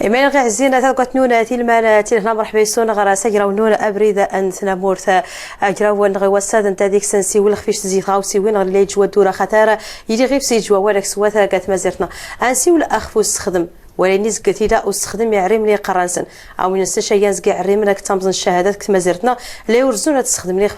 إيمان غير عزينا تلقت نونا تلمان تلهنا مرحبا يسون غرا سجرا نونا أبريد أن تنامورث أجرا ونغي وساد أنت ديك سنسي ولخفيش تزيد غاوسي وين غير لي جوا دورة خطارة يجي غير سي جوا ولك سواثا كات مازرتنا أنسي ولا أخفو استخدم ولا نزقتي لا استخدم يعرم لي قرانسن او ننسى شي ينزق عرم لك تمزن الشهادات كما زرتنا لا يورزونا تستخدم لي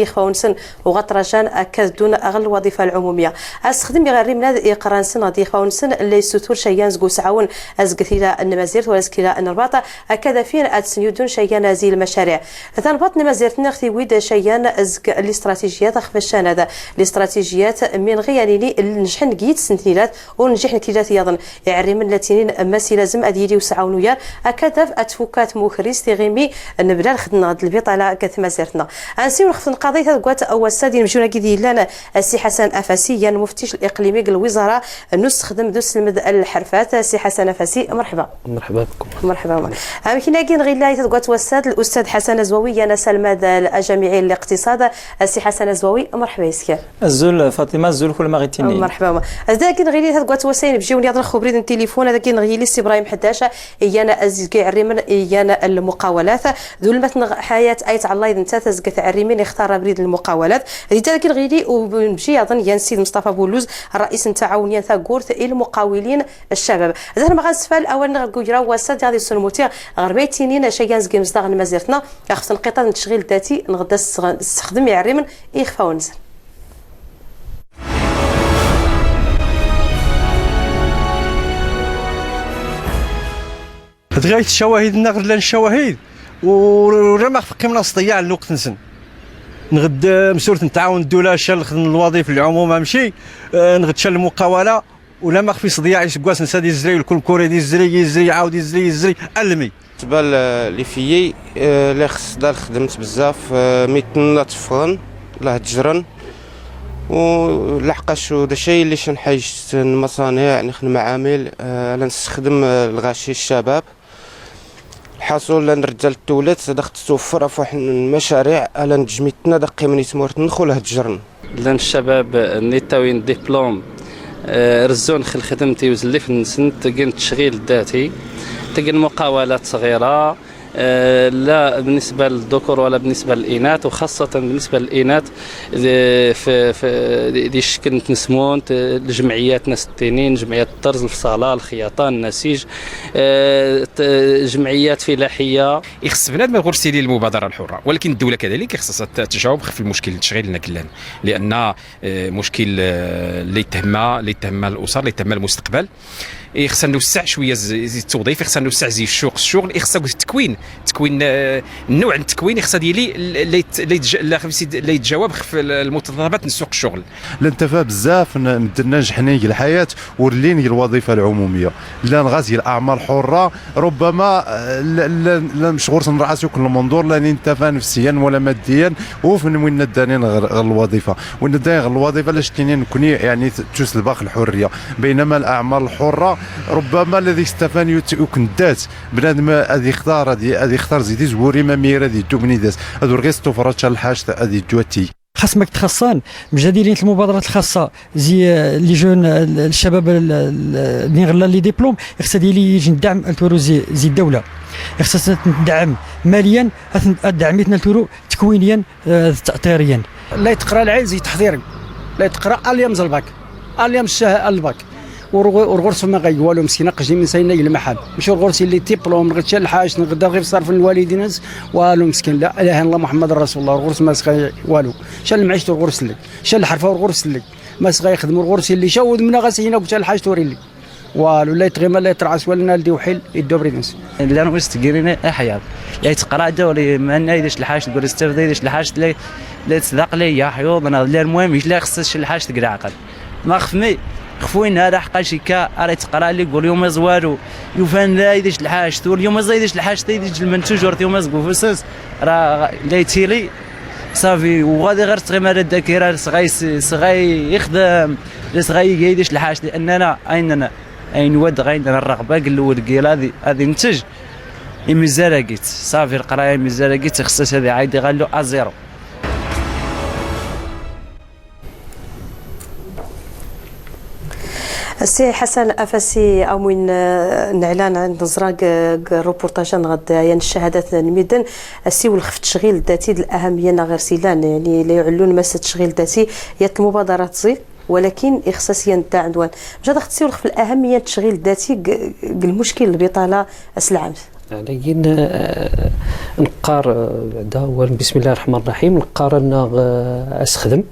يخفاونسن وغطرشان اكد دون اغل الوظيفه العموميه استخدم يعرم لا قرانسن غادي يخفاونسن اللي يستور شي ينزق سعاون ازقتي لا النمازيرت ولا سكيلا النرباط اكد فين اتسنيدون شي نازل المشاريع تنبط نمازيرتنا اختي ويد شي ازق الاستراتيجيات خفشان هذا الاستراتيجيات من غيانيني نجح نقيت سنتيلات ونجح نكيلات يظن يعرم التينين ماسي لازم اديري وسعاونيار اكادف اتفوكات موخريس تيغيمي نبدا خدنا هاد البيط على كثما زرتنا انسيو نخفض القضيه تاعت او السادي مجونا كيدي لنا السي حسن افاسي المفتش الاقليمي الوزاره نستخدم دوس المد الحرفات السي حسن افاسي مرحبا بكم مرحبا كاين كاين غير لا تاعت الساد الاستاذ حسن الزواوي انا سلمى الجامعي الاقتصاد السي حسن الزواوي مرحبا يسكر الزول فاطمه الزول كل مغيتيني مرحبا هذا كاين غير تاعت وسين بجيو نهضر خبري التليفون هذا كاين غير سي ابراهيم حداشه ايانا ازكي عريمن ايانا المقاولات ذول مثل حياه ايت على الله اذا انت تزكي عريمن يختار بريد المقاولات هذه تاع غيري وبمشي اظن يا سيد مصطفى بولوز الرئيس التعاوني تاع غورث المقاولين الشباب هذا ما غنسفال اول نقول راه وساد غادي السنموتي غربيتينين شي كنزكي مصداغ مازيرتنا خصنا نقطه التشغيل ذاتي نغدا نستخدم يعريمن يخفى ونزل غاية الشواهد نغد لان الشواهد ولا ما قيمنا نضيع الوقت نسن نغد مسؤولة التعاون الدولة شال خدم الوظيفة العموم ماشي نغد شال المقاولة ولا ما خفي صديع يسكواس نسا دي الزري والكل كوري دي الزري عاود الزري المي بالنسبة لي فيي اللي خص دار خدمت بزاف ميتنا تفرن لا تجرن ولحقاش دا الشيء اللي شنحاج المصانع نخدم معامل نستخدم الغاشي الشباب الحصول لنرجال التولات دخت توفر في واحد المشاريع على نجميتنا دقي من يتمورت ندخل هاد الجرن لان الشباب نيتاوين ديبلوم رزون خدمتي وزليف نسنت تقن تشغيل ذاتي تقن مقاولات صغيره لا بالنسبه للذكور ولا بالنسبه للاناث وخاصه بالنسبه للاناث في دي شكل نسمون الجمعيات ناس التنين جمعيات الطرز الفصاله الخياطه النسيج جمعيات فلاحيه يخص بنادم الغرسي للمبادره الحره ولكن الدوله كذلك خصها تجاوب في المشكل التشغيل النقلان لان مشكل اللي يتهم الاسر اللي يتهم المستقبل خصنا نوسع شويه التوظيف خصنا نوسع الشغل خصنا تكوين النوع التكوين خصها ديالي اللي يتجاوب في المتطلبات نسوق الشغل لانتفى بزاف ننجح نيجي الحياه ورلين الوظيفه العموميه لا نغازي الاعمال الحره ربما لا مشغول راسو كل منظور لا ننتفى نفسيا ولا ماديا وفين وين ندانين غير الوظيفه وين ندانين غير الوظيفه لاش تنين كوني يعني تسل باقي الحريه بينما الاعمال الحره ربما الذي استفان يكندات بنادم هذه يختار هذه يختار زيدي زوري ما ميرا دي دوبنيداس هذو رغيستو فراتشا الحاج هذه جواتي خاصمك تخصان مجاديرين المبادرات الخاصه زي لي جون الشباب اللي غلا لي ديبلوم خصها ديالي يجي ندعم التورو زي الدوله خصها تدعم ماليا دعمتنا التورو تكوينيا تاطيريا لا يتقرا العيل زي تحضيري لا يتقرا اليوم الباك اليوم الباك ورغرس ما غيوالو مسكينه قجي من سينا المحل ماشي الغرس اللي ديبلوم غير الحاج نغدا غير صرف الوالدين والو مسكين لا اله الا الله محمد رسول الله الغرس ما سقى والو شال معيشته الغرس اللي شال الحرفه والغرس اللي ما سقى يخدموا الغرس اللي شاود من غسينا قلت الحاج توري لي والو لا يتغيما لا يترعس ولا نالدي وحيل يدو بريدنس اللي انا مستقرين احياء يا يتقرا دولي ما يديش الحاج تقول استفد يديش الحاج لا تصدق لي يا حيوض انا المهم لا خصش الحاج تقرا عقل ما خفني خفوين هذا حقاش كا راه تقرا لي يقول يوم زوارو يوفان لا يديش الحاج تقول يوم زايدش الحاج تيديش المنتوج ورت يوم زقو فسس راه ليتيلي صافي وغادي غير تغير الذاكره صغي يخدم صغي يديش الحاج لاننا اين ود غاينا الرغبه قال له ولقي هذه نتج مزارقيت صافي القرايه مزارقيت خصها هذه عايده قال له ازيرو السي حسن افاسي او من نعلان عند نزراق روبورتاج غد يعني الشهادات الميدان السي والخف التشغيل الذاتي الاهميه غير سيلان يعني لا يعلون مس التشغيل الذاتي هي المبادرات زي ولكن اخصاصيا تاع عندوان مشات اختي والخف الاهميه التشغيل الذاتي المشكل البطاله العام لكن نقار بعدا بسم الله الرحمن الرحيم نقارن اسخدم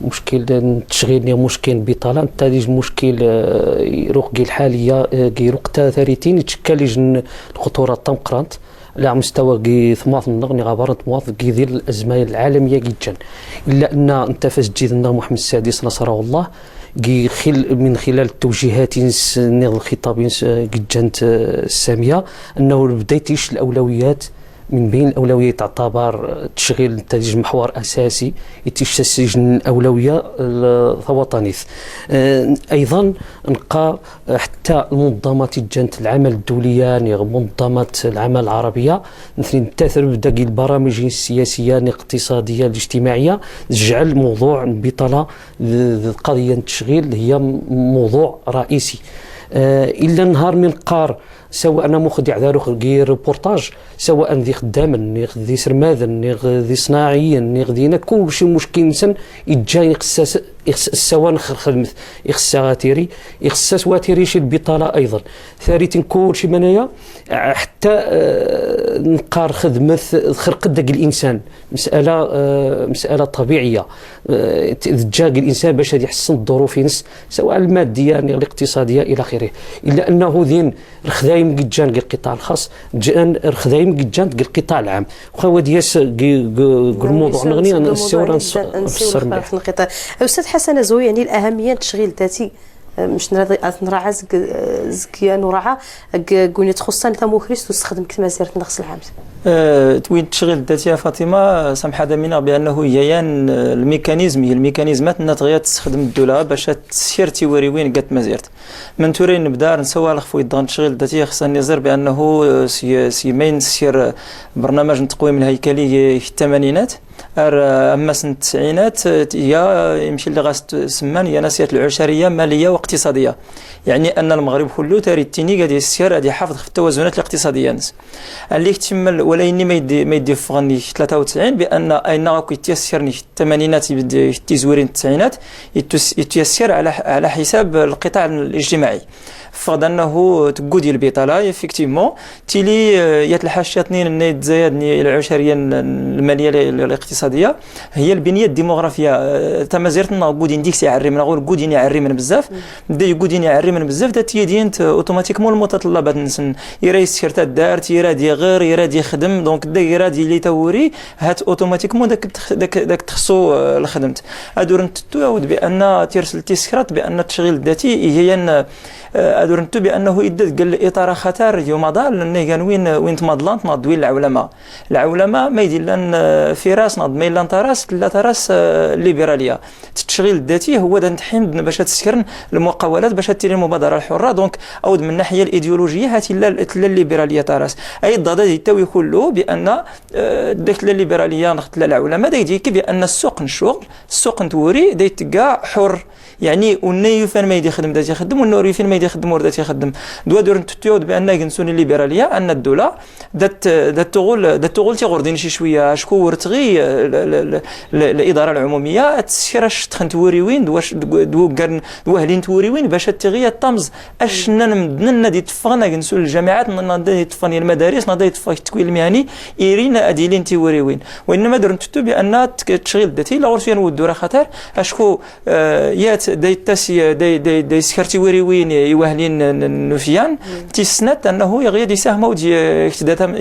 مشكل التشغيل مشكل البطاله نتاج مشكل يروق الحاليه يروق ثاريتين يتشكل الخطوره الطمقرانت على مستوى ثماث النغني غابرت موافق ديال الازمه العالميه جدا الا ان انتفس جديد محمد السادس نصره الله من خلال التوجيهات الخطابين جدا الساميه انه بدايتيش الاولويات من بين الاولويات تعتبر تشغيل التدريج محور اساسي يتسجل اولويه وطنيث ايضا نلقى حتى المنظمات الجنت العمل الدوليه منظمات العمل العربيه مثل تاثر بداقي البرامج السياسيه الاقتصاديه الاجتماعيه جعل موضوع البطاله قضيه التشغيل هي موضوع رئيسي الا نهار من قار سواء انا مخدع دارو غير ريبورتاج سواء ذي خدام ذي سرماذ ذي صناعيا ذي كل شيء مشكل انسان يتجاي سواء خدمت غاتيري واتيري شي البطاله ايضا ثالثا كل شيء منايا حتى نقار خدمه خرق داك الانسان مساله طبيعيه جاء الانسان باش يحسن الظروف ينس سواء الماديه الاقتصاديه الى اخره الا انه ذين رخدايم جان القطاع الخاص جان رخدايم جان القطاع العام خو دياس الموضوع نغني نسيو نفسر مليح القطاع استاذ حسن زوي يعني الاهميه التشغيل الذاتي مش نراعى زكيان وراعى قوني تخصني ثمو كريست تستخدم كما سيرت نقص العام توين التشغيل الذاتي فاطمه سمح دمنا بانه هي الميكانيزم هي الميكانيزمات نتغير تستخدم الدوله باش تسير تيوري وين قالت ما زرت من تورين نبدا نسوى الخفو يضغط التشغيل الذاتي خصني نزر بانه سيمين سير برنامج تقويم الهيكلي في الثمانينات اما سنه التسعينات هي يمشي اللي غاسمان هي ناسيه العشريه ماليه واقتصاديه يعني ان المغرب كله تاري التيني قاعد يسير قاعد يحافظ في التوازنات الاقتصاديه اللي تشمل ولا اني ما يدي فغني 93 بان اين راكو يتيسرني في الثمانينات يبدا تيزورين التسعينات يتيسر على حساب القطاع الاجتماعي فقد انه تقود البطاله افكتيفمون تيلي يتلحش اثنين النيت زايدني العشريه الماليه الاقتصاديه هي البنيه الديموغرافيه تمازيرت نقود انديكس يعري من نقول قودين يعري من بزاف بدا يقودين يعري من بزاف دا تيدين اوتوماتيكمون المتطلبات نسن يرا السيرتات دارت يرا دي غير يرا دي خدم دونك دا يرا دي لي توري هات اوتوماتيكمون داك تخصو الخدمت ادور نتعود بان تيرسل تيسكرات بان التشغيل الذاتي هي ادورنتو بانه يدد قال اطار خطر يوم ضال انه كان وين تمضلانت نضوي العولمه ما يدير لان في راس نض ما الا تراس لا تراس ليبراليه التشغيل الذاتي هو دا نتحم باش تسكرن المقاولات باش تيري المبادره الحره دونك اود من الناحيه الايديولوجيه هاتي لا الليبراليه تراس اي الضاد يتوي كله بان داك الليبراليه نخت العولمه دا يديك بان السوق نشغل السوق نتوري دا يتقى حر يعني وني فين ما يخدم ذات يخدم والنوري فين ما يخدم ورد يخدم دور تتيود بان كنسون الليبراليه ان الدوله دات تغول تيغوردين شي شويه شكون ورتغي الاداره العموميه تسيرش تخنتوري وين دوهلين توري وين باش تغي الطمز اشنا نمدنا دي تفغنا كنسون الجامعات نادي تفغني المدارس نادي تفغ التكوين المهني يرينا اديلين توري وين وانما درن تتو بان التشغيل الذاتي لا غرفيا ودوره خطر اشكو يات داي سكرتي ويري وين يوهلين نفيان تيسنت انه يغيد يساهم ودي اجتدام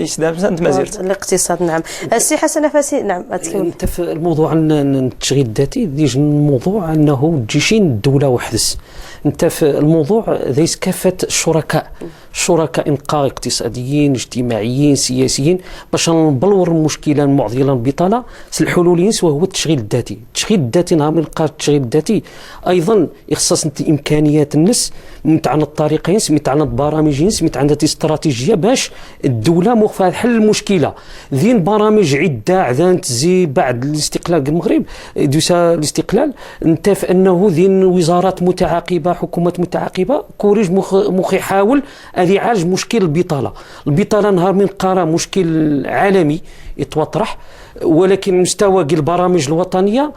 مازيرت الاقتصاد. نعم السي حسن فاسي. نعم انت في الموضوع التشغيل الذاتي ديج الموضوع انه تجيشين الدوله وحدس انت في الموضوع ذيس كافه الشركاء شركاء انقاذ اقتصاديين اجتماعيين سياسيين باش نبلور المشكله المعضله البطاله. الحلول وهو التشغيل الذاتي. التشغيل الذاتي نهار من لقى التشغيل الذاتي ايضا يخصص امكانيات الناس متعنى الطريقين متعنى برامجين متعنى استراتيجيه باش الدوله مخفى حل المشكله. ذين برامج عده عذان تزي بعد الاستقلال المغرب دوسا الاستقلال نتاف انه ذين وزارات متعاقبه حكومات متعاقبه كوريج مخ يحاول ان يعالج مشكل البطاله. البطاله نهار من قرا مشكل عالمي يتوطرح، ولكن مستوى البرامج الوطنيه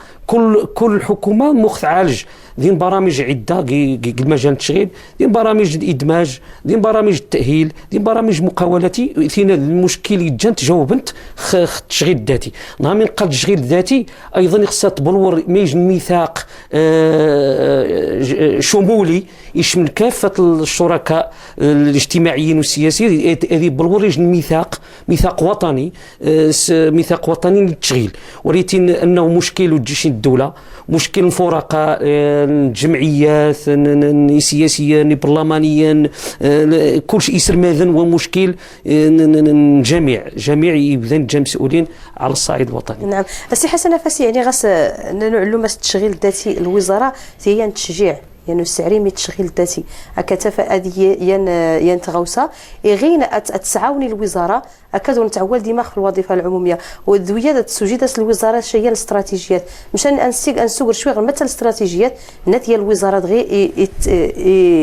كل حكومه مخ تعالج. دين برامج عده مجال التشغيل، دين برامج الادماج، دين برامج التاهيل، دين برامج مقاولتي ثينا المشكل يتجان تجاوبنت التشغيل الذاتي. نهار من قال التشغيل الذاتي ايضا خصها تبلور ميج ميثاق شمولي يشمل كافه الشركاء الاجتماعيين والسياسيين. هذه بلور ميثاق وطني ميثاق وطني للتشغيل، ولكن انه مشكل وتجيش الدوله مشكل الفرقاء الجمعيات سياسيا برلمانيا كل شيء يصير ماذن ومشكل جميع يبذن مسؤولين على الصعيد الوطني. نعم السي حسن نفسي يعني غاس نعلم التشغيل الذاتي الوزاره هي تشجيع يعني السعريمي التشغيل الذاتي كتفا هذه ينتغوسا غين تسعاوني الوزاره اكادوا نتعول دماغ في الوظيفه العموميه والذويه تسجيدات الوزاره شيء الاستراتيجيات مشان انسوق شويه غير مثل الاستراتيجيات ديال الوزارات غير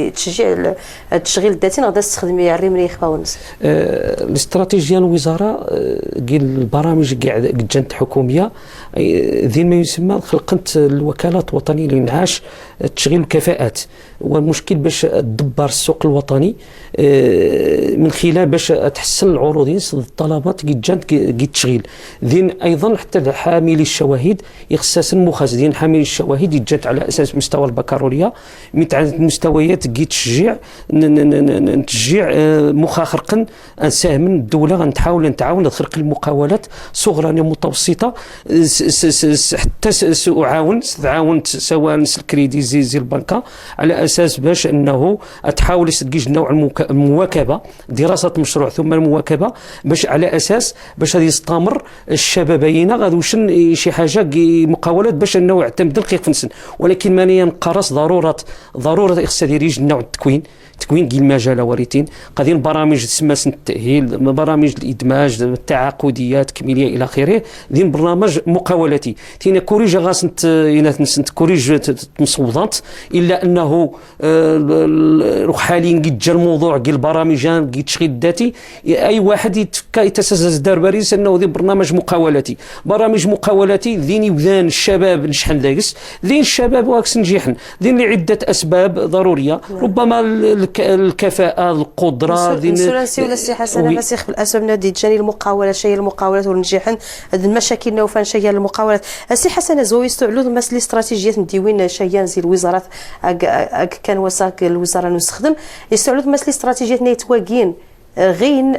تشجيع التشغيل الذاتي غادا تستخدم يعري من يخفاونس الاستراتيجيه الوزاره قيل البرامج كاع جنت حكوميه ذي ما يسمى خلقت الوكالات الوطنيه للانعاش تشغيل الكفاءات. والمشكل باش تدبر السوق الوطني من خلال باش تحسن العروضين الطلبات كي تشغيل. ذين ايضا حتى حاملي الشواهد يخصص المخازنين حاملي الشواهد يتجات على اساس مستوى البكالوريا مستويات كي تشجيع مخاخرقا نساهم الدوله غنحاول نتعاون نخرق المقاولات صغرى ومتوسطه حتى تعاون سواء الكريدي زي البنكه على اساس باش انه تحاول تسدج نوع المواكبه دراسه مشروع ثم المواكبه باش على اساس باش غادي يستمر الشبابين غادي شي حاجه مقاولات باش انه يعتمد دقيق في السن. ولكن مانيا نقرص ضروره خصها دير نوع التكوين كي المجال وريتين قادين برامج تسمى التاهيل برامج الادماج التعاقديات كميليه الى اخره. دين برنامج مقاولتي تينا كوريج غاس كوريج مصوضات الا انه حاليا جا الموضوع ديال البرامج ديال التشغيل الذاتي اي واحد يتسلسل دار باريس انه ذي برنامج مقاولتي ذيني وذان الشباب نشحن داكس ذين الشباب واكس نجيحن ذين لعده اسباب ضروريه ربما الكفاءه القدره ذين الثلاثي ولا السي حسن مسيخ بالاسباب نادي جاني المقاولات والنجاحن هذه المشاكل نوفان شيء المقاولات. السي حسن زوي يستعلو مثل استراتيجيات نديوين شيان زي الوزارات كان وساق الوزاره نستخدم يستعلو مثل استراتيجيات نيتواقين غين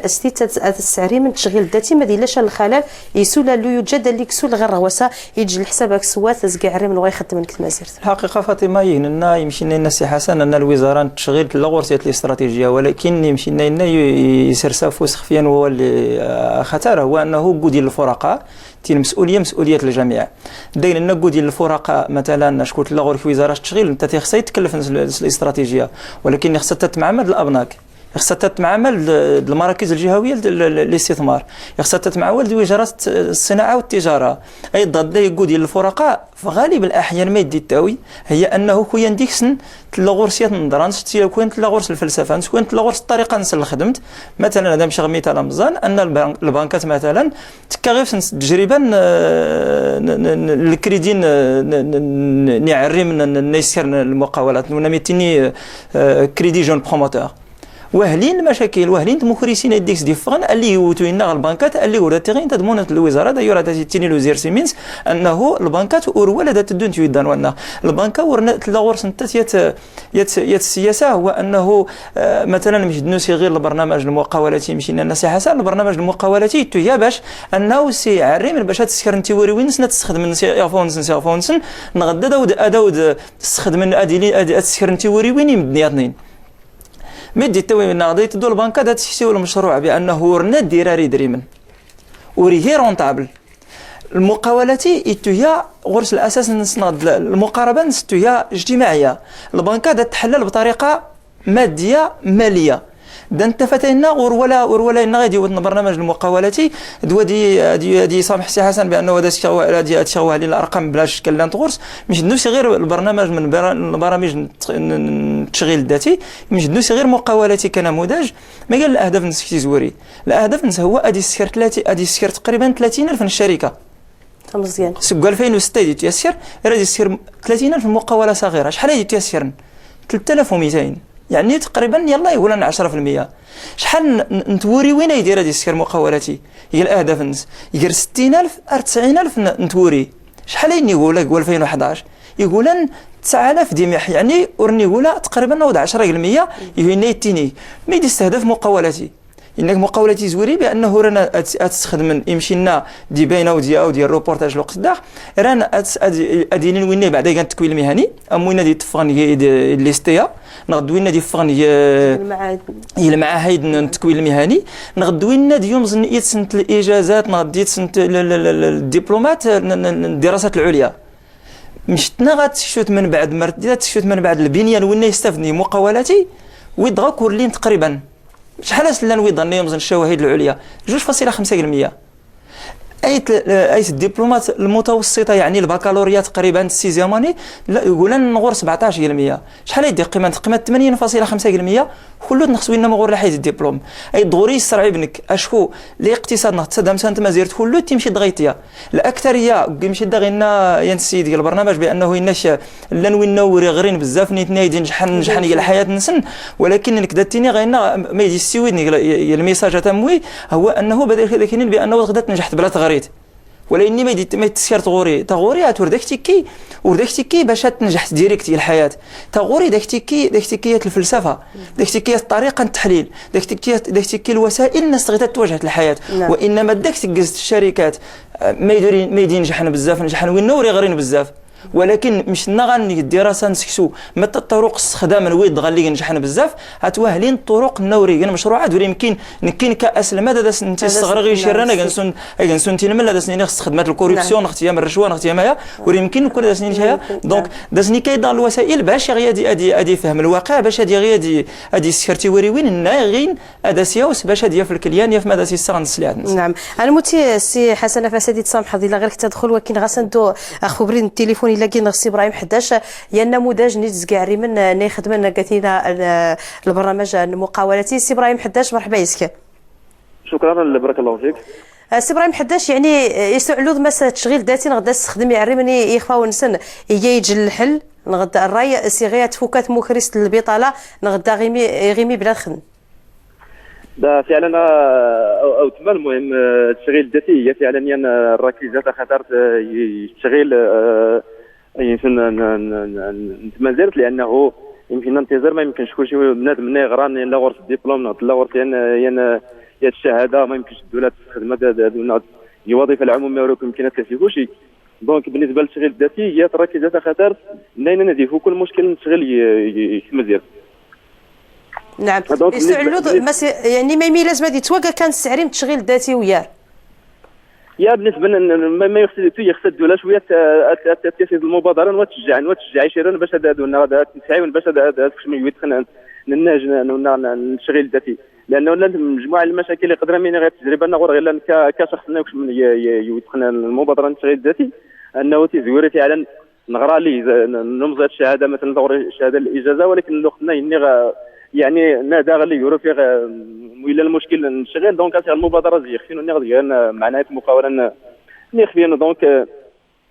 السعري من التشغيل الذاتي ما ديلاش الخلل يسول لو يوجد اللي كسول غير وسا يجي لحسابك سوات زكاع من ويخدم من كما سيرت. الحقيقه فاطمه يهنا يمشينا لنا السي حسن ان الوزاره التشغيل لا غورسيات الاستراتيجيه ولكن يمشينا لنا يسير سافوس خفيا هو اللي خطر هو انه قود الفرقاء تي مسؤوليه الجميع داين لنا قود الفرقاء مثلا شكون لا غور في وزاره التشغيل انت تخصها يتكلف الاستراتيجيه ولكن خصها تتعامل الابناك خصها تتعامل المراكز الجهويه للاستثمار خصها تتعامل وزارات الصناعه والتجاره ايضا يقول ديال الفرقاء في غالب الاحيان ما يدي التاوي هي انه كويا ديكسن تلاغورسيات نضرانس كوين تلاغورس الفلسفه كوين تلاغورس الطريقه نسل خدمت مثلا هذا ماشي مثال مزال ان البنكات مثلا تكاغيف تجربه الكريدين نعري من نيسير المقاولات ونميتني كريدي جون بروموتور وهلين المشاكل وهلين المخرسين يديكس ديفغان اللي يوتوينا البنكات اللي وراتيغين تضمون الوزاره دايره تيني لو زيرسيمينز انه البنكات ولا تدون تيدان وانا البنكه ورنا تلاغورس نتا يت السياسه هو انه مثلا مش دنوسي غير البرنامج المقاولاتي مشينا الناس حسن البرنامج المقاولاتي تو باش انه سي عري من باش تسكر انت وري وين تستخدم سيافونس نغدا داود تستخدم ادي تسكر انت وري وين مدنياتنين مدي توي ناضي تدو البنكه دا تشتيو المشروع بانه ورنا ديراري دريمن وريه رونطابل المقاولات هي غرس الاساس نصناد المقاربه هي اجتماعيه. البنكه دا تحلل بطريقه ماديه ماليه دا انت فتينا ولا غادي برنامج المقاولاتي دي سامح سي حسن بانه هذا تشغوا على الارقام بلا شك لا تغرس مش ندوسي غير البرنامج من برامج التشغيل الذاتي مش ندوسي غير مقاولاتي كنموذج. ما قال الاهداف نسكتي زوري الاهداف هو ادي السكر 30 ادي السكر تقريبا 30,000 من الشركه مزيان سوق 2006 دي تيسير راه يسير 30,000 مقاوله صغيره. شحال هي تيسير 3200 يعني تقريبا يلا يقول لنا 10%. شحال نتوري وين يدير هذه السكر مقاولاتي هي الاهداف الناس يدير 60,000 90,000 نتوري. شحال يقول لك 2011 يقول لنا 9,000 ديماح يعني ورني يقول تقريبا وضع 10% يهنيتيني ما يستهدف مقاولاتي انك مقاولاتي زوري بانه رانا تستخدم يمشي لنا دي باينه وديال الروبورتاج الوقت داخ رانا ادينين وين بعدا كان التكوين المهني اموينا دي تفغن ليستيا نغدوينا دي فغن المعاهد التكوين المهني نغدوينا دي يوم زنيه سنه الاجازات نغديت سنه الدبلومات الدراسات العليا مشتنا غتشوت من بعد مرتدات تشوت من بعد البنيه وين يستفدني مقاولاتي ويدغا كورلين تقريبا شحال سلان ويضن يوم الشواهد العليا 2.5%. ايت الدبلومات المتوسطه يعني البكالوريا تقريبا السيزياماني يقول لنا نغور 17%. شحال يدي قيمه 8.5% كله نقصوا لنا مغور لحيت الدبلوم اي ضروري يسرع ابنك اشكو الاقتصاد نتصدم سنت ما زيرت كله تمشي دغيتيا الاكثريه يمشي دغينا ينسي ديال البرنامج بانه يناش لن وينوري غرين بزاف نيت نجحن ديال الحياه نسن ولكن انك داتيني غينا ما يدي السويد الميساج تموي هو انه بدا لكن بانه غدات نجحت بلا تغريت ولا اني ما تسير تغوري وردكتيكي باش تنجح ديريكتي الحياه تغوري داكتيكيه الفلسفه داكتيكيه طريقه التحليل داكتيكيه الوسائل الناس غير توجهت للحياه وانما داكتيكيز الشركات ما يدير نجحنا بزاف نجحنا وين نوري غيرين بزاف ولكن مش غني الدراسه نسكسو متى الطرق استخدام الويد غالي نجحنا بزاف هتوهلين الطرق النوري مشروعات ولا يمكن نكين كاس المدى داس انت صغري شرانا كنسون تينمل هذا سنين خدمات الكوريبسيون اختيام الرشوه اختيامها ولا يمكن كل هذا سنين هيا دونك دازني كيضع الوسائل باش ادي فهم الواقع باش ادي سكرتي وين ناغين هذا سياوس باش ادي في الكليان في مدى سيسان السلعه. نعم انا موتي سي حسن فسادي تسامح لا غير تدخل ولكن غاسندو خبرين التليفون الا كاين السي ابراهيم حداش يا نموذج نيت كاعري من خدمنا كثيرا البرنامج المقاولاتي. سي ابراهيم حداش مرحبا يسك. شكرا بارك الله فيك. سي ابراهيم حداش يعني يسعلو مساله تشغيل ذاتي نغدا استخدم يعري من يخفاو نسن يجي الحل نغدا الراي صيغه تفكات مكرس البطاله نغدا غيمي بلا خدم. ده فعلا او تما المهم التشغيل الذاتي هي فعلا الركيزه خطر التشغيل ما زالت لانه يمكن ننتظر ما يمكنش كلشي بنادم يغران لا غرس الدبلوم لا غرس يا الشهاده ما يمكنش الدوله تستخدم الوظيفه العموميه ولا يمكنها في كلشي. دونك بالنسبه للتشغيل الذاتي هي الركيزه خطر ناين نضيفوا كل مشكل التشغيل مزيان. نعم يسعلو يعني ما لازم هذه توقع كان التعريم التشغيل الذاتي وياه يا بالنسبه ما يخص الدوله شويه تنفيذ المبادره وتشجع شيران باش هذا تساعد باش هذا كشمي يدخل ننهج التشغيل الذاتي لانه مجموعه المشاكل اللي قدرنا من غير تجربه نغور غير كشخص كشمي يدخل المبادره التشغيل الذاتي انه تزوري فعلا نغرى لي نمزه الشهاده مثلا الشهاده الاجازه ولكن الوقت يعني نادى غالي يورو فيه ولا المشكل نشغل دونك هذه المبادره زي خفينا غير معناها مقاوله نخفينا دونك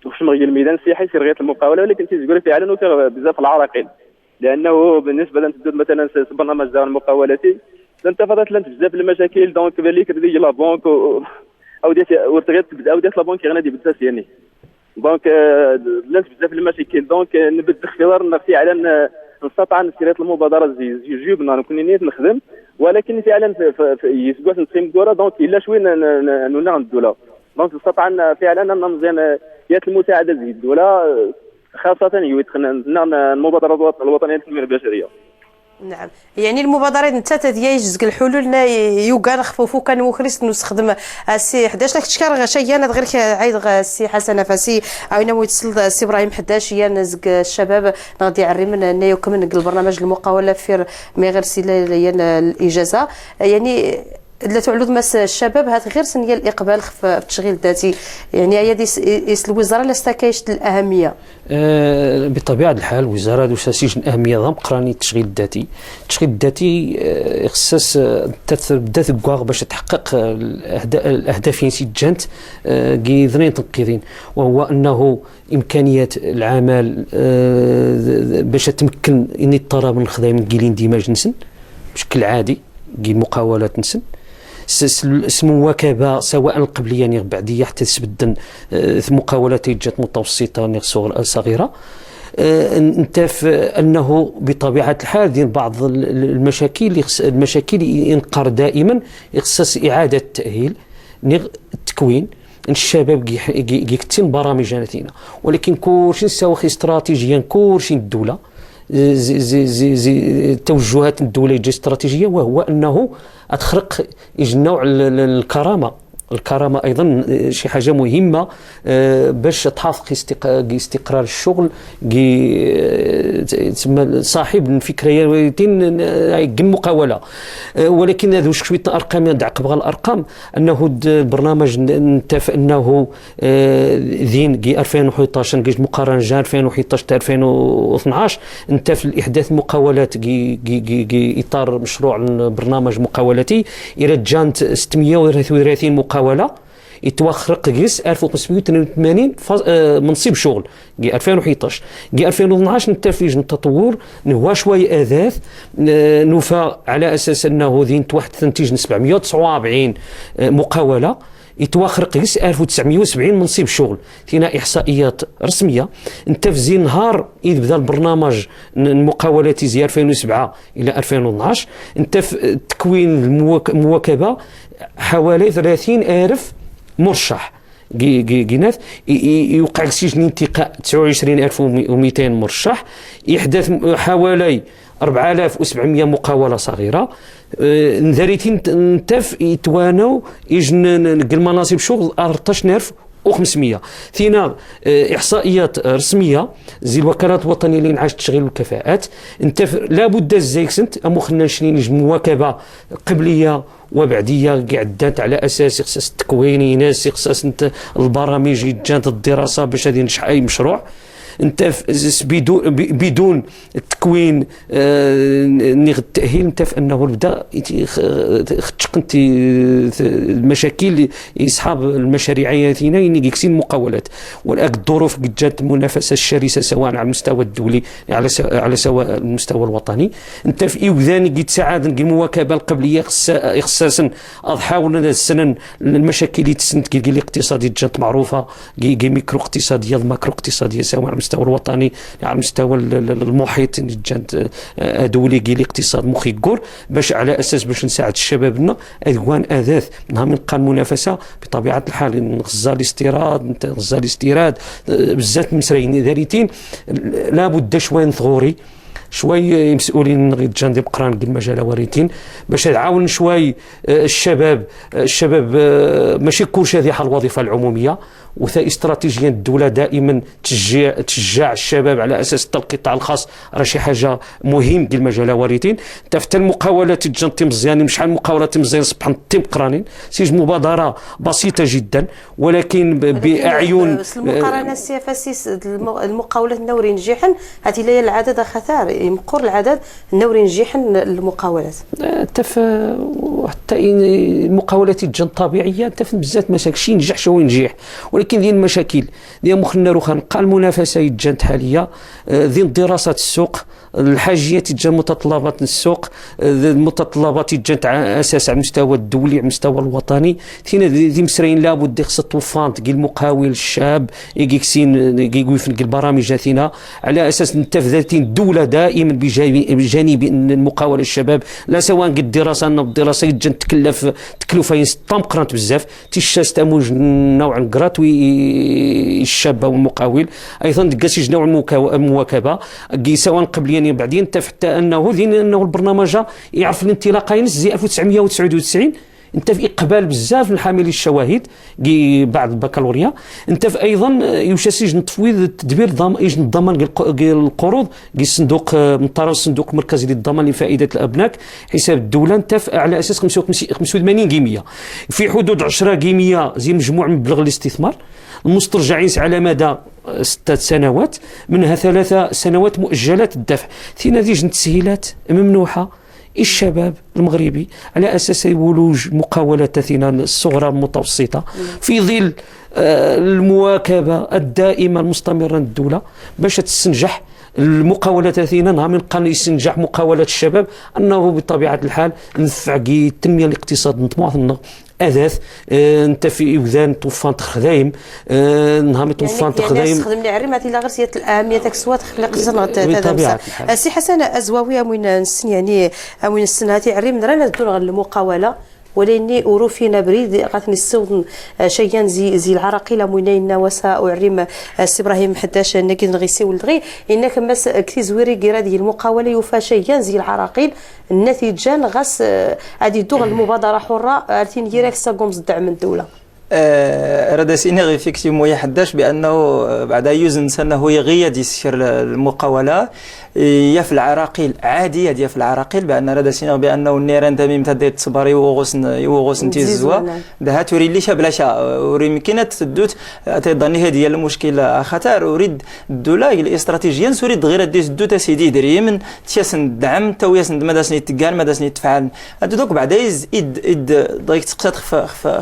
واش مغير الميدان السياحي يصير غير المقاوله ولكن تيزقول فعلا وفيه بزاف العراقيل لانه بالنسبه لنتدود مثلا برنامج دار المقاولاتي انتفضت لنا بزاف المشاكل دونك بالك تدي لا بنك او ديت او ديت لا بنك غادي بالاساس يعني دونك لنا بزاف المشاكل دونك نبدا اختيار نفسي على نستطيع نسير المبادره زي جبنا نكون نيت نخدم ولكن فعلا يسقوا نتخيم الدوله دونك الا شويه نونا الدوله دونك استطعنا فعلا نمزيان يات المساعده زي الدوله خاصه يدخل المبادره الوطنيه للتنميه البشريه. نعم، يعني المبادرة انت تديا جزء الحلول يوغا نخففو كان وخريس نستخدم السي 11 لك تشكر غشا انا غير عيد السي حسن نفسي عاونا ويتصل السي ابراهيم حداش يا نزق الشباب غادي يعري من نيوك من البرنامج المقاولة في مي غير الاجازة يعني لا تعلود مس الشباب هذا غير سنية الإقبال في التشغيل الذاتي يعني هي دي الوزارة لا استكايش الأهمية. بطبيعة الحال وزارة دوساسيج الأهمية ضم قراني التشغيل الذاتي. التشغيل الذاتي إخصاص تبدا تقواغ باش تحقق الأهداف ينسجنت كي ذنين تنقيذين وهو أنه إمكانيات العمل باش تمكن إني اضطراب من الخدمة كي الاندماج نسن بشكل عادي كي مقاولات نسن مواكبه سواء القبليه يعني بعديه حتى تبدل مقاولات جات متوسطه صغيره انت انه بطبيعه الحال ديال بعض المشاكل ينقر دائما يخصص اعاده التاهيل التكوين الشباب كيكتين برامج ولكن كلشي نساوي استراتيجيا كلشي الدوله زي توجهات الدولة الاستراتيجية وهو أنه أتخرق نوع الكرامة أيضا شي حاجة مهمة باش تحافظ استقرار الشغل صاحب الفكريتين المقاولة ولكن هذا شوية أرقام عقب الأرقام أنه البرنامج نتف أنه ذين 2011 مقارنة 2011 2012 نتف الإحداث مقاولات إطار مشروع برنامج مقاولتي إلى جانت 633 مقاولة يتوخرق قيس 1582 منصب شغل جي 2011 جي 2012 نتفيج التطور نهوا شويه اثاث نوفى على اساس انه ذين واحد تنتيج 749 مقاوله يتوخرق قيس 1970 منصب شغل فينا احصائيات رسميه نتفزي نهار اذ بدا البرنامج المقاولات زي 2007 الى 2012 نتف تكوين المواكبه حوالي 30,000 مرشح جيناث يوقع سجن انتقاء 29,200 مرشح يحدث حوالي 4,700 مقاولة صغيرة نذريتين نتف يتوانوا يجن المناصب شغل 14,500 ثينا إحصائيات رسمية زي الوكالات الوطنية لإنعاش التشغيل والكفاءات انت لابد الزيكسنت أمو خلنا نشرين مواكبة قبلية وبعديه قعدات على اساس اخصاص التكوين ناس اخصاص البرامج جات الدراسه باش غادي ننجح اي مشروع انت بدون التكوين التاهيل انت انه بدا انت المشاكل يصحاب المشاريعياتنا يكسين مقاولات ولكن الظروف قد جات المنافسه الشرسه سواء على المستوى الدولي على سواء المستوى الوطني انت في ايوذان يتساعد المواكبه القبليه اخصاصا اضحاونا السنن المشاكل يتسند الاقتصاديه جات معروفه ميكرو اقتصاديه الماكرو اقتصاديه سواء على المستوى الوطني على المستوى المحيط جات دولي الاقتصاد مخيقور باش على اساس باش نساعد شبابنا اذوان اثاث منها من قان منافسه بطبيعه الحال غزا الاستيراد بزاف مسرين ذاريتين لابد شويه ثغوري شوي مسؤولين غير بقران المجال وريتين باش تعاون شوي الشباب ماشي كلشي هذه حال الوظيفه العموميه وثا استراتيجيا الدوله دائما تشجع الشباب على اساس القطاع الخاص راه شي حاجه مهم ديال المجال وريتين حتى المقاولات تجنتي مزيانين شحال مقاولات مزيان صبحا تيم قرانين سيج مبادره بسيطه جدا ولكن باعين المقارنه السياسيه المقاولات النوري نجيحا هذه هي العدد خثار يمقر العدد النوري نجيحا المقاولات حتى المقاولات الجن طبيعيه تف بزاف مشاكل شي نجح شوي نجيح ولكن ديال المشاكل ديال مخنا روخا نلقى المنافسه يتجانت حاليه ديال دراسه السوق الحاجيات تجان متطلبات السوق المتطلبات تجانت على اساس على المستوى الدولي على المستوى الوطني ثينا دي مسرين لابد خص الطوفان تقي المقاول الشاب يكسين يقوي في البرامج ثينا على اساس نتفذاتين الدوله دائما دائما بجانب المقاوله الشباب لا سواء قد الدراسه ان الدراسه يتجن تكلفه طمقرانت بزاف تيشاس تموج نوع غراتوي الشابه والمقاول ايضا دكاسيج نوع المواكبه سواء قبليا بعدين حتى انه البرنامج يعرف الانطلاقه زي 1999 انت في اقبال بزاف الحاملين الشواهد بعد البكالوريا انت في ايضا يشاسج تفويض تدبير الضمان القروض الصندوق من طرف الصندوق المركزي للضمان لفائده الابناء حساب الدوله انت على اساس 85 قيميه في حدود 10 قيميه زي مجموع مبلغ الاستثمار المسترجعين على مدى 6 سنوات منها 3 سنوات مؤجلات الدفع في نتيجه التسهيلات ممنوحه الشباب المغربي على أساس ولوج مقاولات الصغرى المتوسطة في ظل المواكبة الدائمة المستمرة للدولة باش تستنجح المقاولات نهار من قال يستنجح مقاولات الشباب أنه بطبيعة الحال نفع التنمية الاقتصاد نطمع اثاث انت في اذان طوفان خدايم نهار طوفان خدايم يعني خدمني عري لا غير سياده الاهميه داك السوات خلق بطبيعه الحال سي حسن ازواويه من السن يعني من السن هاتي عري من رانا ندور على المقاوله ولاني اوروفينا بريد قاتني السود شيئا زي العراقيله موينين وساء وعريم السي ابراهيم حداش نكيد نغيسي ولدغي انك مس كثي زويري غير هذه المقاوله يوفى شيئا زي العراقيل النتيجه غاس هذه الدول المبادره حره عرفتي نيراك ساقوم الدعم من الدوله رادسيني غير فيكتيمو يحداش بانه بعد يوزن سنه هو يغيد يسير المقاوله يا في العراقيل عاديه ديال في العراقيل بان رادسيني بانه النيران تميم تدير تصبري يوغوسن تيزوا ده توري ليش بلاشا وري يمكن تدوت تظني هذه المشكله خطر اريد الدوله الاستراتيجيه نريد غير ديس دوت سيدي دري من تيسن دعم تو يسن مداسني تقال مداسني تفعل دوك بعد اد ضيق تقصد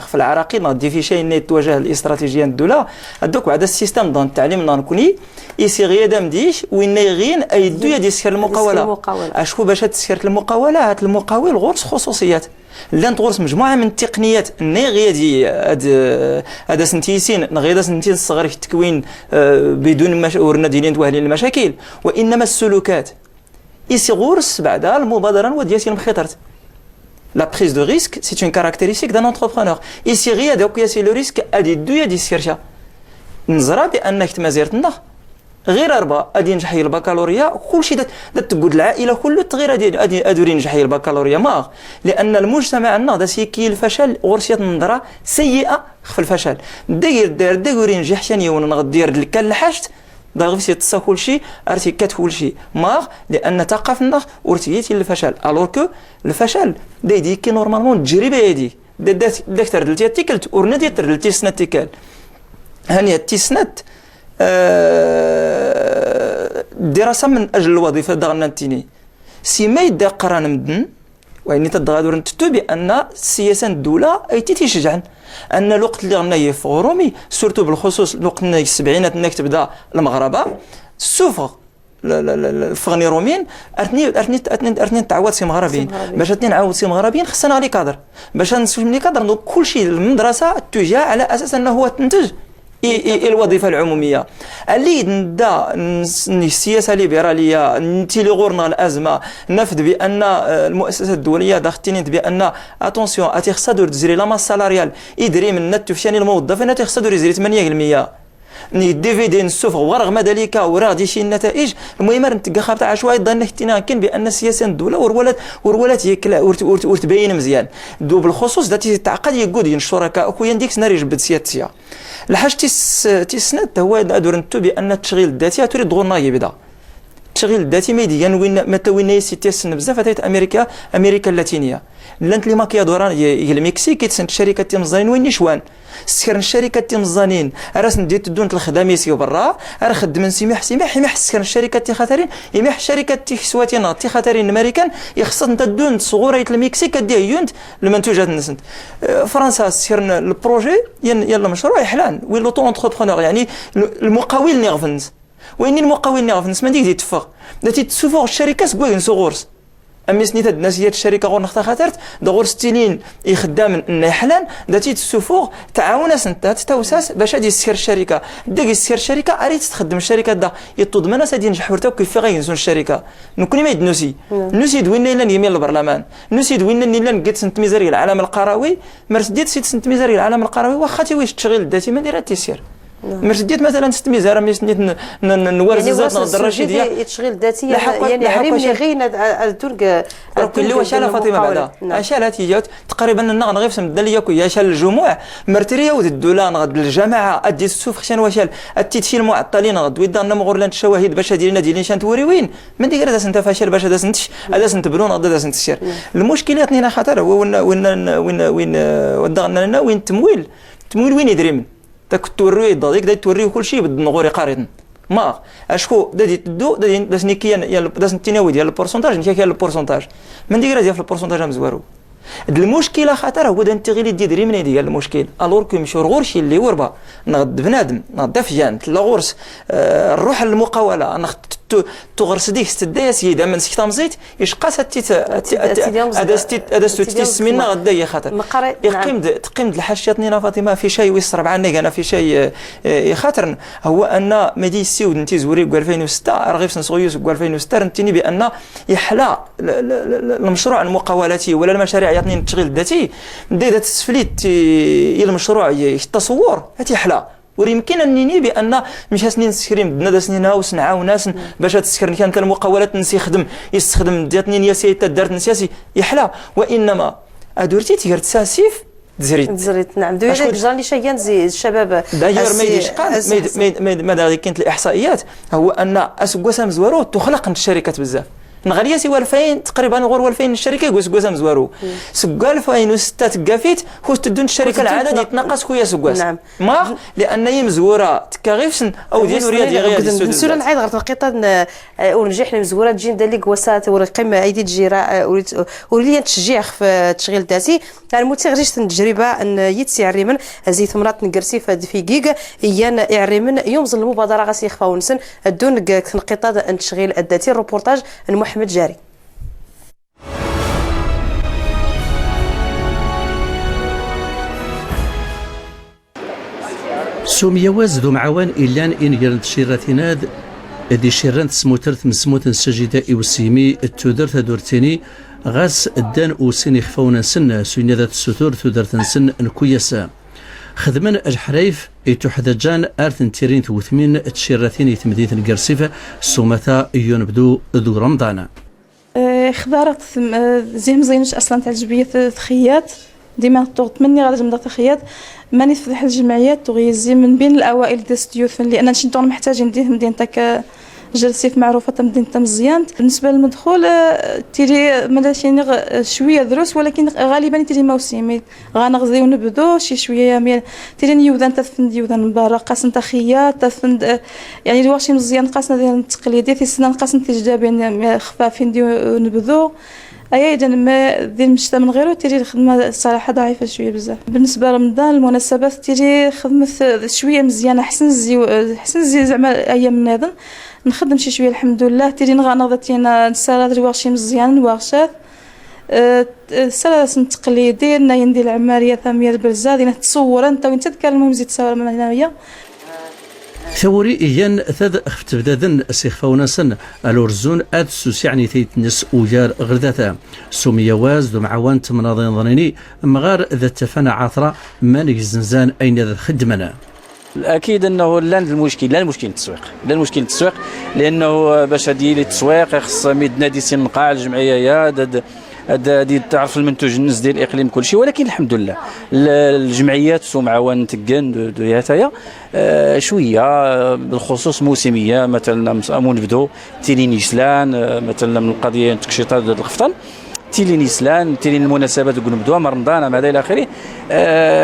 في العراقيل دي في شيء نتوجه الاستراتيجيه الدوله دوك بعد السيستم دون التعليم نكوني يسي غير مديش وين يغين اي دويه ديال سكر المقاوله اشكو باش تسكر المقاوله هات المقاول غرس خصوصيات لان تغرس مجموعه من التقنيات غيادي هذا سنتيسين غيدا سنتين الصغار في التكوين بدون ورنا ديالين توهلين المشاكل وانما السلوكات يسي غرس بعد المبادره وديال مخيطرت. La prise de risque, c'est une caractéristique d'un entrepreneur. Ici, il y a le risque à des deux discussions. Nous avons dit que nous غير 4 غادي ينجح البكالوريا كل شيء تقول العائله كله غير غادي ينجح البكالوريا ما لان المجتمع عندنا دا سيكي الفشل غرسيه نظره سيئه في الفشل داير ينجح ثاني ونغدير الكل حاجت دا غير تصا كل شيء ارتي كات كل شيء ما لان ثقافنا ورتيتي الفشل الوغ كو الفشل دايدي كي نورمالمون التجربه هذه داكتر دلتي تيكلت ورنا ديال دلتي سنه تيكال هانيه تيسنت دراسة من أجل الوظيفة دغنا التيني سي ما يدى قران مدن ويني تدغادور نتتو بأن سياسة الدولة أي تيشجعن أن الوقت اللي غنا يفغرومي سورتو بالخصوص الوقت السبعينات انك تبدا المغاربة سوفغ الفغني رومين ارتني تعاود سي مغربيين باش نعاود سي مغربيين خصنا على كادر باش نسوي ملي كادر كل شيء المدرسة اتجاه على أساس أنه هو تنتج الوظيفه العموميه اللي ندا السياسه الليبراليه نتي لي غورنا الازمه نفذ بان المؤسسات الدوليه داختين بان اتونسيون اتي خصها دور تزري لا ماس سالاريال يدري من النت فشاني الموظفين اتي خصها دور يزري 8% ني ديفيدين السفر ورغم ذلك وراه دي شي النتائج المهم نتلقى خابط عشوائي ظن كان بان سياسه الدوله ورولات يكلا ورتبين مزيان دو بالخصوص ذاتي تعقد يقود الشركاء كوين ديك سناري جبد سياسيه الحاج تيسنت هو دور نتو بان التشغيل الذاتي تريد دغورنا يبدا التشغيل الذاتي ميديان وين متى وين سيتيسن بزاف تاع امريكا اللاتينيه لانت لي ماكيا دوران هي المكسيك كيتسن الشركات تيمزانين وين نشوان سكر الشركات تيمزانين راس نديت دون الخدام يسيو برا راه خدم سميح سكر الشركات تي خطرين يميح الشركات تي سواتين تي خطرين الامريكان يخص انت دون صغوريه المكسيك دي يونت المنتوجات نسنت فرنسا سكر البروجي يلا مشروع يحلان وين لوطو انتربرونور يعني المقاول نيغفنز وين المقاول نيغفنز ما ديك تفق داتي تسوفور الشركات كوين صغورس امي سنيت هاد الناس الشركه غور نختا خاطرت دغور ستيلين يخدم نحلان داتي السفوغ تعاون سنت تتوساس باش غادي يسير الشركه داك يسير الشركه اريت تخدم الشركه دا يطضمنا سادي نجح ورتا كيف غينسون الشركه نكوني ما يدنوسي نوسي دوينا الا يمين البرلمان نوسي دوينا الا نقيت سنت ميزاري العالم القروي مرسديت سنت ميزاري العالم القروي واخا تيويش تشغيل ذاتي ما دايره تيسير مرسديت مثلا 6 ميزار مي سنيت نورزات نهضر الرشيد التشغيل الذاتي يعني عريمني غير الدرك اللي واش على فاطمه بعدا اش على تيجات تقريبا نغ في سمد ليا كو ياشال الجموع مرتريا ود الدوله نغد الجماعه ادي السوف خشان واشال التيتشي المعطلين غد ويدنا مغورلان الشواهد باش ديالنا ديالين شان توريوين من ديك هذا سنت فاشل باش هذا سنتش هذا سنت بلون هذا سنت الشر المشكلات هنا خطر هو وين ودغنا وين تمويل وين يدري من داك توري داك دا توري كل شيء بد نغوري قارن ما اشكو دادي تدو دادي داسني كيان يا داس التناوي ديال البورسونتاج نتا كاين البورسونتاج من ديك ديال البورسونتاج مزوارو المشكله خاطر هو دا انت غير ديري من ديال المشكل الور كي مشور غورشي اللي وربا نغد بنادم نغد فجان لا غورس الروح المقاوله نخ تغرس ديك ستدايا سيده من سكتا مزيت يشقاس هذا ستيسمينا غدا يا خاطر تقيم الحاشيات نينا فاطمه في شيء ويصرب عني انا في شيء خاطر هو ان مدي السيود انت زوري 2006 رغيف نصويوس 2006 نتيني بان يحلى المشروع المقاولاتي ولا المشاريع يعطيني التشغيل الذاتي بدا تسفليت المشروع التصور يحلى ويمكن انني بان مش سنين سكريم بدنا سنين هاوس نعاون ناس باش تسكر كانت المقاولات نسي يخدم يستخدم دياتني نياسي دارت نسياسي يحلى وانما ادورتي تيرت ساسيف تزريت نعم دويا جراني شيان زي الشباب داير ما يديش قال ما كانت الاحصائيات هو ان اسكوسا مزوارو تخلق الشركات بزاف نغاليه سي 2000 تقريبا غور 2000 الشركه يقول سكواسا مزوارو سكوا 2006 تكافيت هو تدون الشركه العدد يتناقص خويا سكواس نعم ما لان هي مزوره تكاغيفسن او ديال رياض غير نسول نعيد غير تنقيطا ونجح مزوره تجي ندير وسات ورقم ايدي تجيرا ولي تشجيع في تشغيل ذاتي المتغريش التجربه ان يتسي عريمن زي ثمرات نكرسي في كيغ يان يعريمن يومز المبادره غاسي يخفاو نسن دون تنقيطا التشغيل الذاتي الروبورتاج محمد جاري. سوميا وازدو معوان إلان إن يرد شيراتيناد دي شيران تسموترت من سموتن السجداء والسيمي التودر تدورتيني غاس الدان وسيني خفونا سن سويني ذات السطور تودرتن سن نكويسا خدمن الحريف يتحدجان ارثن تيرين توثمين تشيراتين يتمديت القرسيفة سومتا ينبدو ذو رمضان اختارت زي مزينش اصلا تاع الجبيه خيات ديما طوغت مني غادي نبدا خيات ماني تفتح الجمعيات وغيزي من بين الاوائل ديال ستيوث لان نشي محتاجين ندير مدينتك جلسيت معروفه مدينه مزيان بالنسبه للمدخول تيري ماشي شويه دروس ولكن غالبا تيري موسمي غنغزيو نبدو شي شويه يامين تيري نيوذان تفند يوذان من برا قاسن تخيات تفند يعني الواشي مزيان قاسنا ديال التقليدي في السنه قاسن تجدابين خفافين ديو نبدو اي اذا ما دير مشتا من غيره تيري الخدمه الصراحه ضعيفه شويه بزاف بالنسبه لرمضان المناسبات تيري خدمه شويه مزيانه حسن زي زعما ايام النظام نخدم شي شويه الحمد لله تيري نغنضتينا نسالات واغشي مزيان واغشات سلاسل تقليدي ندير العماريه ثاميه البرزه دينا تصور انت وين تتكلم مزيد تصور من هنايا ثوري إيان ثاد خفت بدادن سيخفاونا سن الورزون أدسوس يعني تيتنس ويار غرداتا سوميا واز دو معوان تمناضين ظنيني مغار ذا تفانا عاثرة مانك زنزان أين ذا خدمنا اكيد انه لا المشكل التسويق لانه باش هادي التسويق خص نادي سين نقاع الجمعيه هادي تعرف المنتوج الناس ديال الاقليم كل شيء ولكن الحمد لله الجمعيات سو معاون تكن دوياتايا شويه بالخصوص موسميه مثلا امون بدو تيلي نيسلان مثلا من القضيه تكشيطات الخفطان تيلي نيسلان تيلي المناسبات يقولوا بدوا رمضان ما الى اخره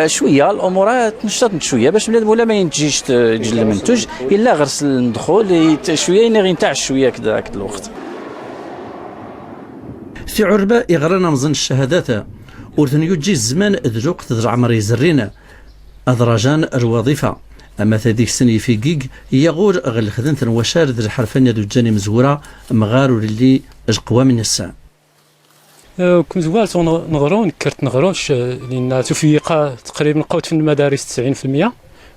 شويه الامور تنشطت شويه باش بنادم ولا ما ينتجيش تجي المنتوج الا غرس الدخول شويه ينتعش شويه كذا الوقت في عربة يغرنا مزن الشهادات ورثن يجي الزمان ذلوق تدرع مري زرينا أدراجان الوظيفة أما تديك سني في جيج يغور غل خدمة وشارد الحرفانية دو جاني مزورة مغار اللي أجقوا من السان كنت زوالت نغرو نكرت نغرو لان توفيق تقريبا لقاوت في المدارس 90%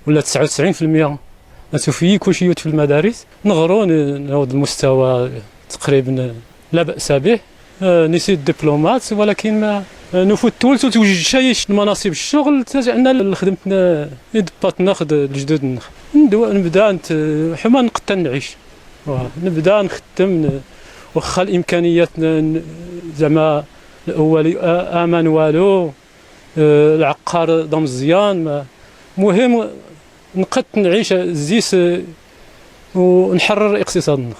ولا 99% توفيق كلشي في المدارس نغرو نعود المستوى تقريبا لا بأس به. نسيت الدبلومات ولكن ما نفوت تولت وتوجد شيء مناصب الشغل عندنا خدمتنا دبات ناخذ الجدد نبدا حما نقدر نعيش نبدا نخدم واخا الامكانيات زعما الاولي امان والو العقار ضم مزيان مهم نقدر نعيش زيس ونحرر اقتصادنا.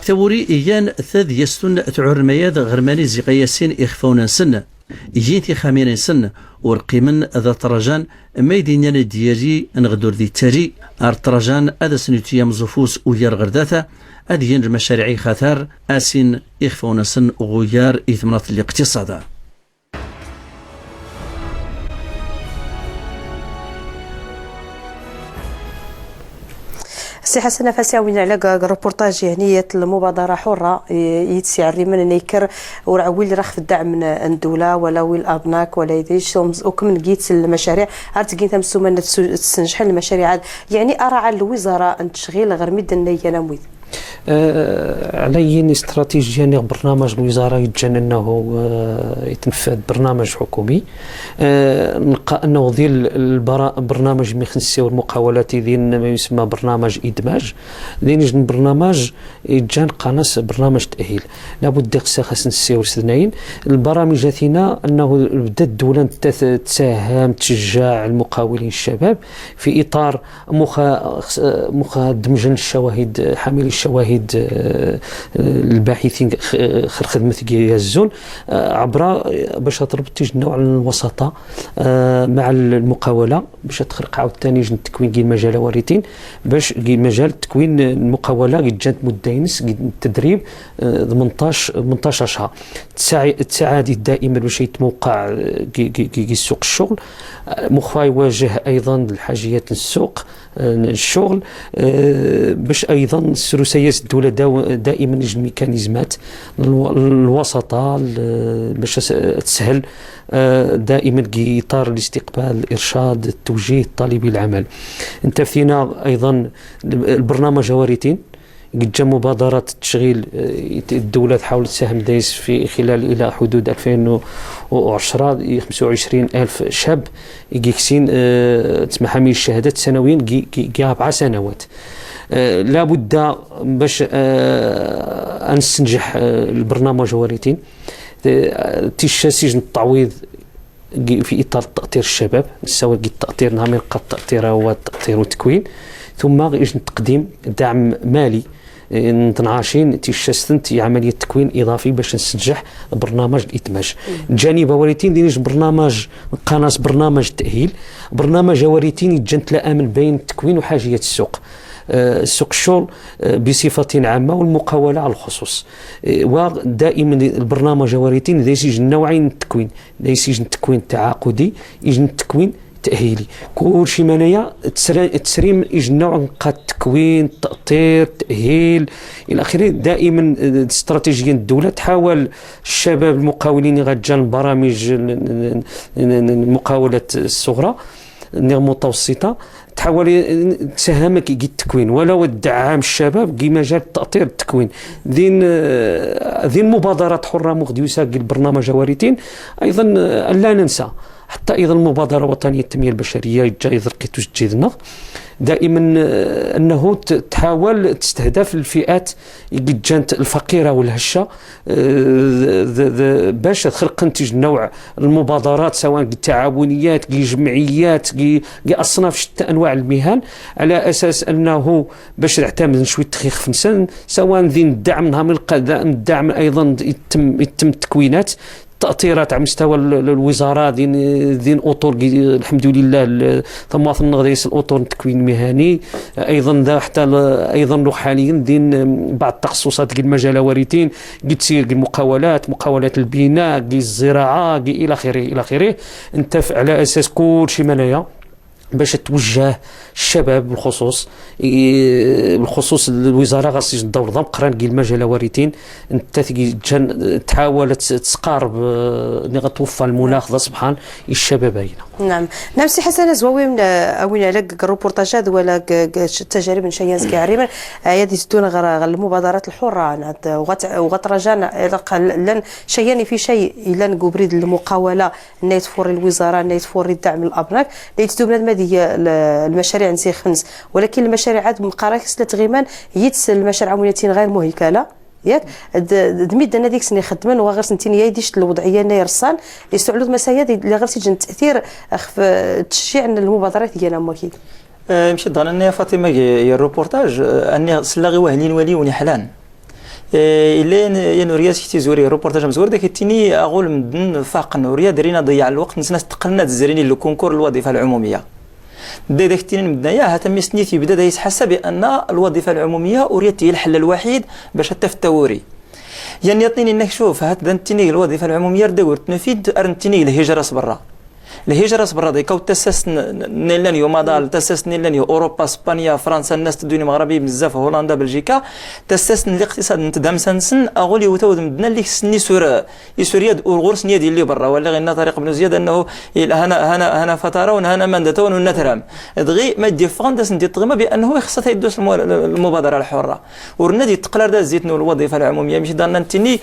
ثوري إيان ثاذ يستن تعر مياد غرماني زيقياسين إخفونا سنة إجينتي خامين سنة ورقيمن ذا طرجان ميدين ديالي نغدور ذي تاري أرطرجان أذا سنتيا مزفوس ويار غرداثة أدين المشاريعي خاثار آسين إخفونا سن وغيار إثمنات الاقتصاد. سي حسن نفسي وين على روبورتاج يعني المبادره حره يتسع الريمان نيكر وراويل رخ في الدعم من الدوله ولا ويل ابناك ولا يديش وكم نقيت المشاريع ارتقين تمسوما تسنجح المشاريع يعني ارى على الوزاره ان تشغيل غير مدن نموذ علي استراتيجيا برنامج الوزاره يتجن انه يتنفذ برنامج حكومي نلقى انه ذي البرنامج مخنسي والمقاولات ذين ما يسمى برنامج ادماج ذين برنامج يتجن قناص برنامج تاهيل لابد خاص نسيو سنين البرامج ذاتنا انه بدات الدوله تساهم تشجع المقاولين الشباب في اطار دمج الشواهد حامل الشواهد الباحثين خدمة الزون عبر باش تربط نوع الوساطة مع المقاولة باش تخرق عاوتاني تكوين كي المجال وارثين باش كي مجال تكوين المقاولة جات مدينس التدريب 18 شهر التعادي دائما باش يتوقع كي سوق الشغل مخفى يواجه ايضا الحاجيات السوق الشغل باش ايضا السياسة الدولة دائما الميكانيزمات الوسطة باش تسهل دائما في اطار الاستقبال الارشاد التوجيه طالبي العمل. انت فينا ايضا البرنامج وارثين قد جا مبادرات تشغيل الدولة تحاول تساهم دايس في خلال إلى حدود 2010 25,000 شاب يكسين تسمى حامل الشهادات سنويا كي 4 سنوات. لابد باش نستنجح البرنامج وارثين تشاسيج التعويض في إطار تأطير الشباب سواء التأطير نهار يلقى التأطير هو التأطير والتكوين ثم يجب تقديم دعم مالي نتنعاشين تيشستنت عملية تكوين إضافي باش نستنجح برنامج الإدماج. جانب وارثين دينيش برنامج قناص برنامج تأهيل برنامج وارثين يتجنت لا أمن بين التكوين وحاجية السوق سوق الشغل بصفة عامة والمقاولة على الخصوص ودائما البرنامج وارثين يسجل نوعين من التكوين يسجل التكوين التعاقدي يجن التكوين تأهيلي كل شيء منايا التسريم يجي نوع من التكوين تأطير تأهيل إلى آخره. دائما استراتيجية الدولة تحاول الشباب المقاولين غتجان برامج المقاولات الصغرى المتوسطة تحاول تساهم كي التكوين ولو تدعم الشباب كي مجال التأطير التكوين ذين مبادرات حرة مغديوسة البرنامج وارثين أيضا لا ننسى حتى ايضا المبادره الوطنيه للتنميه البشريه جاي ذرقت تجديدنا دائما انه تحاول تستهدف الفئات جانت الفقيره والهشه باش تخلق تنتج نوع المبادرات سواء التعاونيات جمعيات اصناف شتى انواع المهن على اساس انه باش تعتمد شويه تخيخ في نسان سواء ذين الدعم نهار الدعم ايضا يتم التكوينات تأطيرات على مستوى الوزارة ذين أطر الحمد لله ثم رئيس الأطر التكوين المهني أيضا ذا حتى أيضا حاليا ذين بعض التخصصات المجال وارثين تصير مقاولات البناء الزراعة إلى آخره إلى آخره. انت على أساس كل شيء منايا باش توجه الشباب بالخصوص الوزاره غاس الدور ضم قران كي المجال واريتين انت تحاول تقارب غتوفى المناخ سبحان الشباب هنا. نعم سي حسن زواوي اوين على الروبورتاجات ولا التجارب نشيان كعريما هذه تدون غير المبادرات الحره وغترجعنا لن شياني في شيء الا نقبريد المقاوله نيت فور الوزاره نيت فور الدعم الابناك نيت دوبنا المشاريع نسي خنز ولكن المشاريع عاد مقاركس تغيمان يتس المشاريع عموميتين غير مهيكله ياك دميد انا ديك سني خدمان وغير سنتين يديش الوضعيه نيرسان يستعلوا مسايا اللي غير تيجي التاثير تشجيع المبادرات ديالنا موكيد مشي ضنا يا فاطمه يا الروبورتاج اني سلاغي وهلين ولي ونحلان إلا ينوريا سيتي زوري روبورتاج مزور داك التيني اقول مدن فاق نوريا درينا ضيع الوقت ناس تقلنا تزريني لو كونكور الوظيفه العموميه داك التيني من بدايه هتا ميسنيتي بدا يتحسب بان الوظيفه العموميه اريد هي الحل الوحيد باش حتى في التوري يعني يعطيني انك شوف هات التيني الوظيفه العموميه دور تنفيد ارنتيني الهجره برا الهجره برا ديك تاسس نيلان يوم مادال تاسس نيلان اوروبا اسبانيا فرنسا الناس تدوني مغربي بزاف هولندا بلجيكا تاسس الاقتصاد نتدام سنسن اغولي وتود مدنا اللي سني سوريا ورغورس نيا ديال اللي برا ولا غير طريق بن زياد انه هنا فتره وهنا مندتون ونترام دغي ما ديفرونس ندي طغما بانه خصها يدوس المبادره الحره ورنادي تقلر دا زيتنو الوظيفه العموميه ماشي دارنا نتني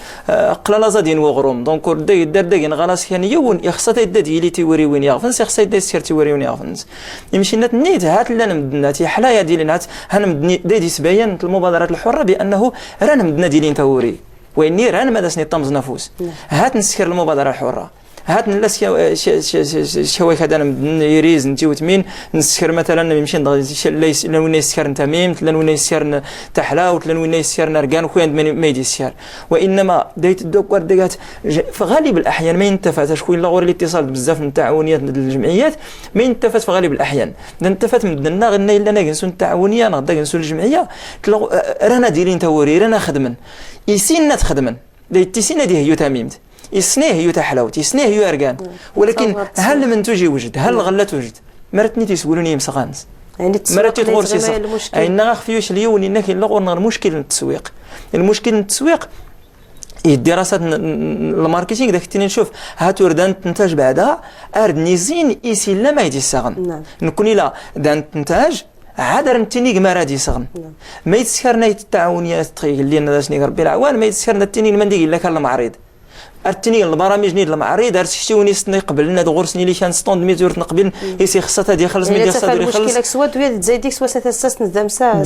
قلالا زادين وغروم دونك دار داكين غلاس كان يون خصها يدي لي تيوري وين يغفنس خصها يدير سيرتي وري وين يغفنس يمشي نيت هات لنا مدنا تي حلايا ديال هات هنمدني دايدي تبين المبادرات الحره بانه رانا مدنا ديالين توري ويني رانا ما داسني طمز نفوس هات نسكر المبادره الحره هات نلاس شوي كذا يريز نتي وتمين نسكر مثلا يمشي لون يسكر تميم لون يسكر تحلاوت لون يسكر نرقان خويا ما يدي السير وانما دايت الدوكور ديات في غالب الاحيان ما ينتفات شكون لا غير الاتصال بزاف من التعاونيات الجمعيات ما ينتفات في غالب الاحيان ننتفات مدنا غير الا ناقصوا التعاونيه نغدا نقصوا الجمعيه رانا دايرين توري رانا خدمن يسينا تخدمن دايتيسينا دي هيو تميمت يسنيه هي تحلاوت يسنيه هي ارقان ولكن هل المنتوج يوجد هل الغله توجد مرتني تيسولوني مسخانس يعني مرتي تغورسي صح اي نغ خفيوش اليوم انك لغور مشكل التسويق المشكل التسويق الدراسات الماركتينغ داك التنين نشوف هات وردان تنتاج بعدها اردنيزين يسي لا ما يدي السغن نكوني لا دان تنتاج عادر نتيني ما رادي يسغن ما يتسكرنا التعاونيات تخيل لي انا داشني ربي العوان ما يتسكرنا التنين المندي الا كان المعرض ارتني البرامج نيد المعارض ارتشتوني سني قبل لنا غورسني لي كان ستوند ميزور نقبل يسي خصها دي خلص ميديا صدري خلص المشكله سوا دويا زايديك سوا تاسس ندمسا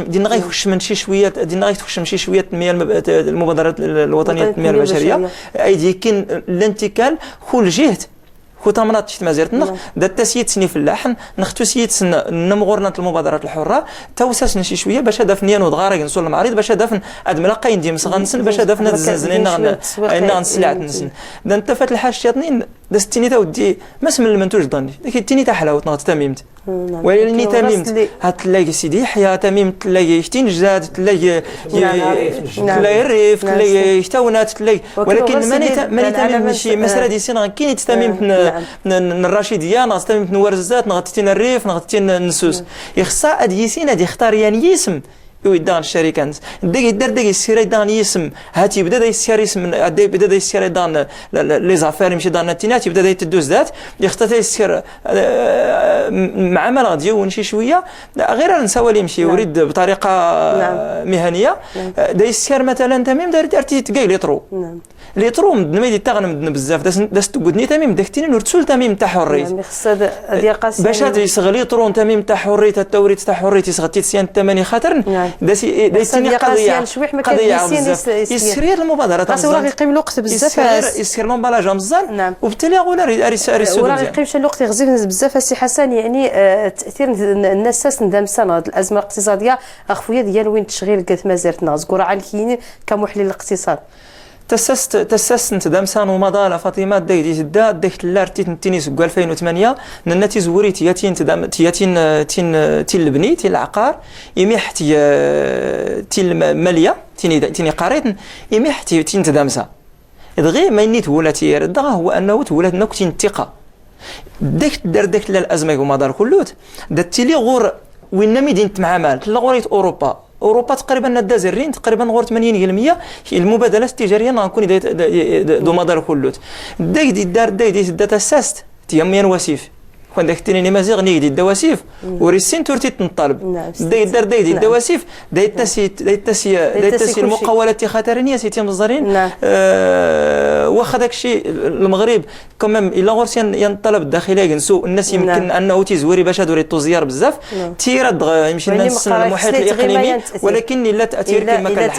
دينا غيخش من شي شويه دينا غيخش من شي شويه التنميه المبادرات الوطنيه للتنميه البشريه ايدي كاين الانتقال كل جهه كوتامنات شفت مازيرتنا دا التسييت سني في اللحن نختو سيت سن نمغورنا المبادرات الحره توسسنا شي شويه باش هدفني نوض غارق نسول المعرض باش هدفن ادملا ندي مسغنسن باش هدفنا زنزنين انا نسلعت نسن دا انت فات الحاج شاطنين دا ستيني تا ودي ما اسم المنتوج ضني ديك التيني تا حلاوه نغط تميمت ولكن تميمت هتلاقي سيدي يحيى تميمت تلاقي شتين جزاد تلاقي الريف تلاقي شتاونات تلاقي ولكن ماني تميم شي مساله دي سين كاين تميمت الرشيديه نغط تميمت نورزات نغطتين الريف نغطتين النسوس يخصا اديسين هادي اختار يعني اسم يدان الشركات داك يدير داك السير دان يسم هاتي بدا يسير يسم بدا يسير دان لي زافير يمشي دان التينات يبدا يتدوز ذات يختار يسير مع ما غادي ونشي شويه غير نساوي يمشي يريد بطريقه مهنيه دا يسير مثلا تميم دارتي تقاي ليطرو ليطرو ما يدي تاغن بزاف داس تقودني تميم داكتيني نرتسول تميم تاع حريت يعني خصها هذه قاسيه باش يسغلي طرو تميم تاع حريت التوريت تاع حريت يسغتي تسيان الثماني خاطر دايتيني قضيه يسير المبادرات خاص وراه يقيم الوقت بزاف يسير لومبالاج مزال وبالتالي غولا وراه يقيم الوقت يغزيف بزاف السي حسن يعني تاثير الناس ندمسان هذه الازمه الاقتصاديه اخويا ديال وين التشغيل قالت ما زالت نازكور عن كاين كمحلل الاقتصاد تسست ندمسان ومضال فاطمه دايدي داك لارتي تنتيني سوق 2008 ننتي زوريت ياتين تين البني تين العقار يميح تي الماليه تيني قريت يميح تين تدامسا دغي ما نيت ولاتي رد هو انه تولات نكتين الثقه داك الازمه وما دار كلوت داتي لي غور وين مدينه معمل لغوريت اوروبا تقريبا دازرين تقريبا غور 80% المبادلات التجاريه غنكون دو مدار كلوت داك داتا ساست تيام وسيف كون داك التنيني مازيغ نيدي الدواسيف وريسين تورتي تنطلب داي الدواسيف داي التاسي المقاولات خطريه سيتي مزارين واخا داك الشيء المغرب كمام الا غورس ينطلب الداخليه كنسو الناس يمكن انه تيزوري باش هادو ريتو زيار بزاف تيراد يمشي للناس المحيط الاقليمي ولكن لا تاثير كما كان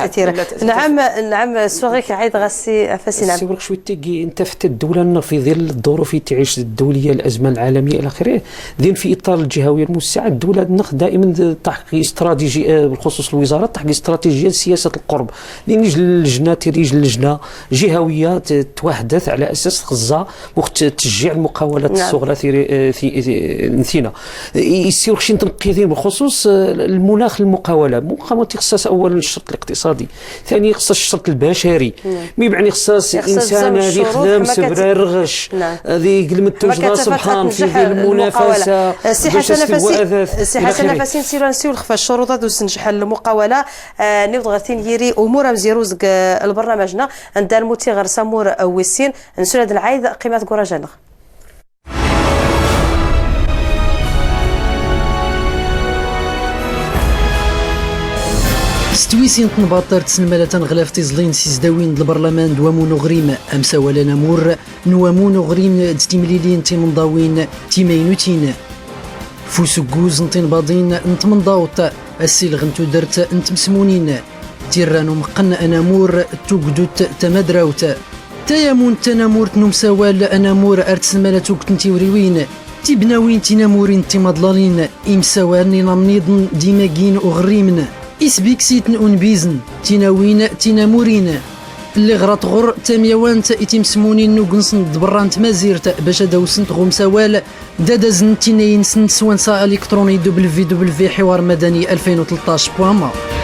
الحال. نعم الصغير عيد غاسي افاسي نعم سيقولك شويه تيجي انت في الدوله في ظل الظروف اللي تعيش الدوليه الازمه العالميه الى اخره دين في اطار الجهويه الموسعه الدوله ناخذ دائما تحقيق استراتيجيه بالخصوص الوزارات تحقيق استراتيجيه سياسه القرب لان اللجنه تريج لجنه جهويه توحدث على اساس غزه وقت تشجيع المقاولات الصغرى في نثينا يصير شي تنقيذين بخصوص المناخ المقاوله مقاومه خصها اولا الشرط الاقتصادي ثاني خصها الشرط البشري مي يعني خصها الانسان هذه يخدم سبرا يرغش هذه كلمه توجد سبحان في المنافسه سي حسن نفسين سيرو نسيو الخفا الشروطات دوز نجح المقاوله نبغى غير يري امور مزيروز البرنامجنا عند الموتي غير سامور ويسين نسول هذا العيد قيمه كوراجنا ستويسين تنباطر تسنمالة غلاف تزلين سيزداوين البرلمان دوامون غريم أمسا ولا نمور نوامون غريم تيمليلين تيمنضاوين تيمينوتين فوسكوز نتنباضين نتمنضاوط السيلغ نتو درت نتمسمونين تيرانو مقن أنامور توقدوت تمدراوت تيامون تنامور تنمساوال أنامور أرتسنمالة توقت وريوين تيبناوين تينامورين تيمضلالين إمساوالني نمنيضن ديماقين أغريمن إسبيكسيت أونبيزن تيناوين تينامورين اللي غرات غر تاميوانت إتيمسمونين نوغنسن دبرانت مازيرت باش داوسنت غمساوال دادازن تيناين سن سوانسا إلكتروني www حوار مدني 2013.ma